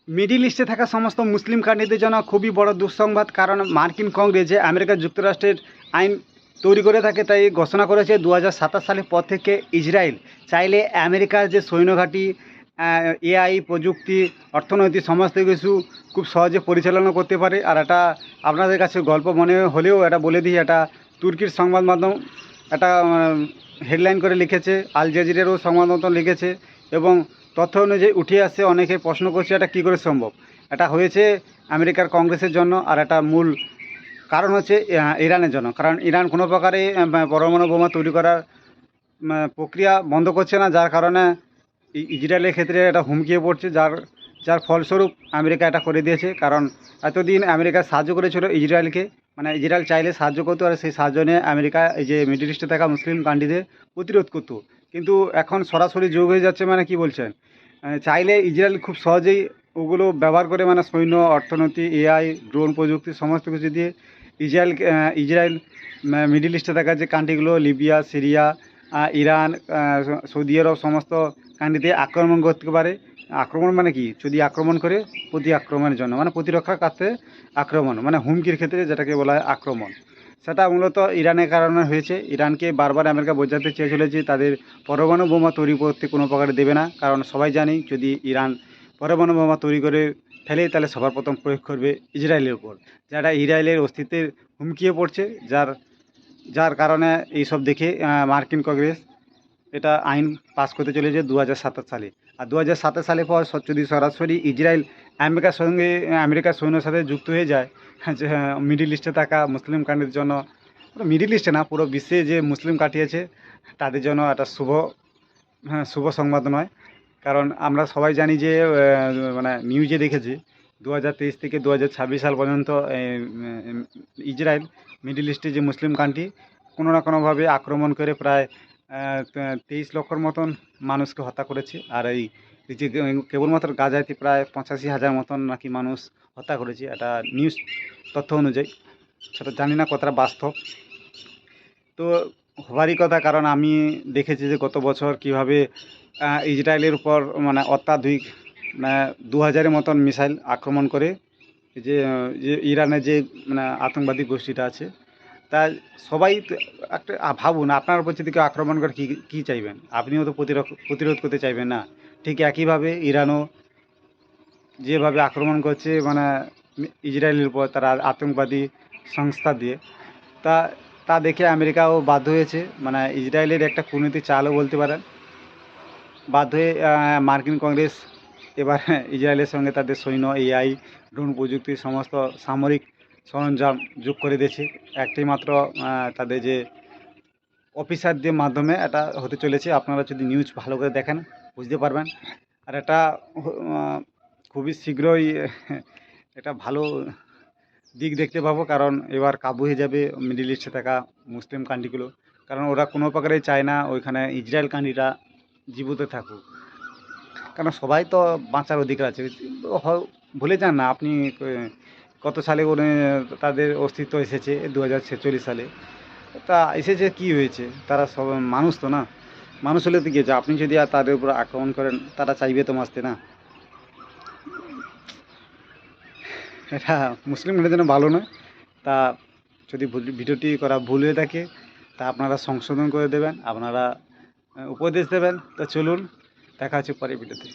Middle ইস্টে থাকা সমস্ত মুসলিম কান্ট্রিদের জন্য খুবই বড় দুঃসংবাদ, কারণ মার্কিন কংগ্রেস যে আমেরিকা যুক্তরাষ্ট্রের আইন তৈরি করে থাকে তাই ঘোষণা করেছে 2027 সালের পর থেকে ইসরায়েল চাইলে আমেরিকার যে সৈন্যঘাঁটি, এআই প্রযুক্তি, অর্থনৈতিক সমস্ত কিছু খুব সহজে পরিচালনা করতে পারে। আর এটা আপনাদের কাছে গল্প মনে হলেও এটা বলে দিই, এটা তুর্কির সংবাদ মাধ্যম এটা হেডলাইন করে লিখেছে, আল জাজিরারও সংবাদ মাধ্যম লিখেছে এবং তথ্য অনুযায়ী উঠে আসছে। অনেকে প্রশ্ন করছে এটা কী করে সম্ভব। এটা হয়েছে আমেরিকার কংগ্রেসের জন্য, আর এটা মূল কারণ হচ্ছে ইরানের জন্য। কারণ ইরান কোনো প্রকারে পরমাণু বোমা তৈরি করার প্রক্রিয়া বন্ধ করছে না, যার কারণে ইসরায়েলের ক্ষেত্রে এটা হুমকিয়ে পড়ছে, যার যার ফলস্বরূপ আমেরিকা এটা করে দিয়েছে। কারণ এতদিন আমেরিকা সাহায্য করেছিল ইসরায়েলকে, মানে ইসরায়েল চাইলে সাহায্য করতো, আর সেই সাহায্য নিয়ে আমেরিকা এই যে মিডল ইস্টে থাকা মুসলিম কান্ট্রিদের প্রতিরোধ করতো। কিন্তু এখন সরাসরি যোগ হয়ে যাচ্ছে, মানে কি বলছেন, চাইলে ইসরায়েল খুব সহজেই ওগুলো ব্যবহার করে, মানে সৈন্য, অর্থনীতি, এআই, ড্রোন প্রযুক্তি সমস্ত কিছু দিয়ে ইসরায়েল মিডল ইস্টে থাকা যে কান্ট্রিগুলো লিবিয়া, সিরিয়া, ইরান, সৌদি আরব সমস্ত কান্ট্রিতে আক্রমণ করতে পারে। আক্রমণ মানে কি, যদি আক্রমণ করে প্রতি আক্রমণের জন্য, মানে প্রতিরক্ষার কাছে আক্রমণ, মানে হুমকির ক্ষেত্রে যেটাকে বলা হয় আক্রমণ, সেটা মূলত ইরানের কারণে হয়েছে। ইরানকে বারবার আমেরিকা বোঝাতে চেয়েছিল যে তাদের পরমাণু বোমা তৈরি করতে কোনো প্রকারে দেবে না, কারণ সবাই জানি যদি ইরান পরমাণু বোমা তৈরি করে ফেলে তাহলে সবার প্রথম প্রয়োগ করবে ইসরায়েলের উপর, যেটা ইসরায়েলের অস্তিত্বের হুমকিয়ে পড়ছে। যার যার কারণে এইসব দেখে মার্কিন কংগ্রেস এটা আইন পাস করতে চলেছে 2027 সালে। আর 2027 সালের পর যদি সরাসরি ইসরায়েল আমেরিকার সৈন্যের সাথে যুক্ত হয়ে যায়, যে মিডিল ইস্টে থাকা মুসলিম কান্ট্রির জন্য, মিডিল ইস্টে না পুরো বিশ্বে যে মুসলিম কান্ট্রি আছে তাদের জন্য একটা শুভ সংবাদ নয়। কারণ আমরা সবাই জানি যে মানে নিউজে দেখেছি 2023 থেকে 2026 সাল পর্যন্ত ইসরায়েল মিডিল ইস্টে যে মুসলিম কান্ট্রি কোনো না কোনোভাবে আক্রমণ করে প্রায় 23 লক্ষর মতন মানুষকে হত্যা করেছে। আর এই যে কেবলমাত্র গাজাতে প্রায় 85,000 মতন নাকি মানুষ হত্যা করেছে, এটা নিউজ তথ্য অনুযায়ী। সেটা জানি না কতটা বাস্তব, তো হবারই কথা। কারণ আমি দেখেছি যে গত বছর কীভাবে ইসরায়েলের উপর মানে অত্যাধুনিক 2000-এর মতন মিসাইল আক্রমণ করে যে যে ইরানের যে মানে আতঙ্কবাদী গোষ্ঠীটা আছে, তা সবাই একটা ভাবুন, আপনার উপর যদি কেউ আক্রমণ করে কী চাইবেন, আপনিও তো প্রতিরোধ করতে চাইবেন না। ঠিক একইভাবে ইরানও যেভাবে আক্রমণ করছে মানে ইসরায়েলের উপর তারা আতঙ্কবাদী সংস্থা দিয়ে, তা তা দেখে আমেরিকাও বাধ্য হয়েছে, মানে ইসরায়েলের একটা কূটনীতি চালও বলতে পারেন, বাধ্য হয়ে মার্কিন কংগ্রেস এবার ইসরায়েলের সঙ্গে তাদের সৈন্য, এআই, ড্রোন প্রযুক্তি সমস্ত সামরিক সরঞ্জাম যোগ করে দিয়েছে। একটাই মাত্র তাদের যে অফিসারদের মাধ্যমে এটা হতে চলেছে। আপনারা যদি নিউজ ভালো করে দেখেন বুঝতে পারবেন। আর এটা খুবই শীঘ্রই এটা ভালো দিক দেখতে পাবো, কারণ এবার কাবু হয়ে যাবে মিডিল ইস্টে থাকা মুসলিম কান্ট্রিগুলো। কারণ ওরা কোনো প্রকারেই চায় না ওইখানে ইসরায়েল কান্ট্রিটা জীবিত থাকুক, কারণ সবাই তো বাঁচার অধিকার আছে। ভুলে যান না আপনি, কত সালে তাদের অস্তিত্ব এসেছে 2046 সালে। তা এসেছে কি হয়েছে, তারা সব মানুষ তো না, মানুষ হলে তো গিয়েছে। আপনি যদি আর তাদের উপর আক্রমণ করেন তারা চাইবে তো বাঁচতে না। এটা মুসলিমদের জন্য ভালো নয়। তা যদি ভিডিওটি করা ভুল হয়ে থাকে তা আপনারা সংশোধন করে দেবেন, আপনারা উপদেশ দেবেন। তো চলুন, দেখা হচ্ছে পরের ভিডিওতে।